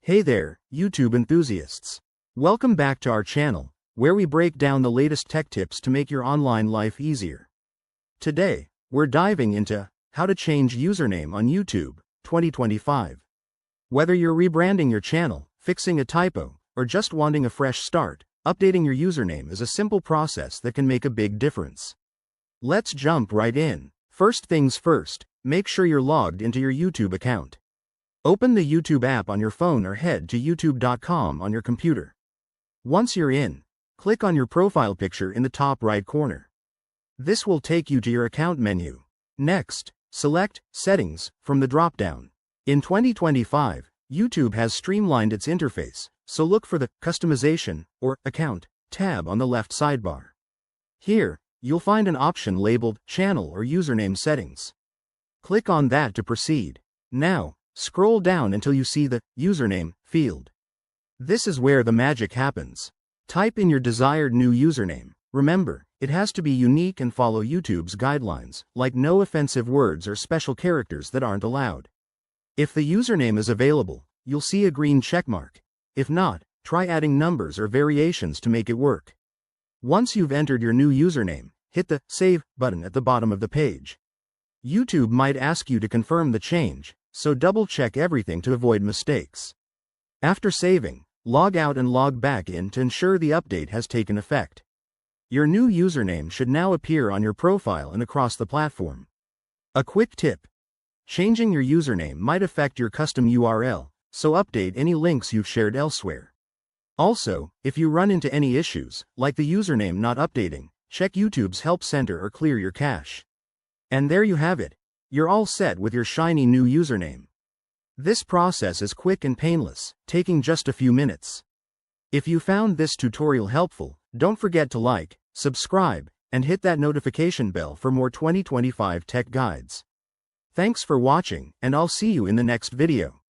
Hey there, YouTube enthusiasts. Welcome back to our channel, where we break down the latest tech tips to make your online life easier. Today, we're diving into how to change username on YouTube 2025. Whether you're rebranding your channel, fixing a typo, or just wanting a fresh start, updating your username is a simple process that can make a big difference. Let's jump right in. First things first, make sure you're logged into your YouTube account. Open the YouTube app on your phone or head to youtube.com on your computer. Once you're in, click on your profile picture in the top right corner. This will take you to your account menu. Next, select Settings from the drop-down. In 2025, YouTube has streamlined its interface, so look for the Customization or Account tab on the left sidebar. Here, you'll find an option labeled Channel or Username Settings. Click on that to proceed. Now, scroll down until you see the Username field. This is where the magic happens. Type in your desired new username. Remember, it has to be unique and follow YouTube's guidelines, like no offensive words or special characters that aren't allowed. If the username is available, you'll see a green checkmark. If not, try adding numbers or variations to make it work. Once you've entered your new username, hit the Save button at the bottom of the page. YouTube might ask you to confirm the change, so double-check everything to avoid mistakes. After saving, log out and log back in to ensure the update has taken effect. Your new username should now appear on your profile and across the platform. A quick tip: changing your username might affect your custom URL, so update any links you've shared elsewhere. Also, if you run into any issues, like the username not updating, check YouTube's Help Center or clear your cache. And there you have it. You're all set with your shiny new username. This process is quick and painless, taking just a few minutes. If you found this tutorial helpful, don't forget to like, subscribe, and hit that notification bell for more 2025 tech guides. Thanks for watching, and I'll see you in the next video.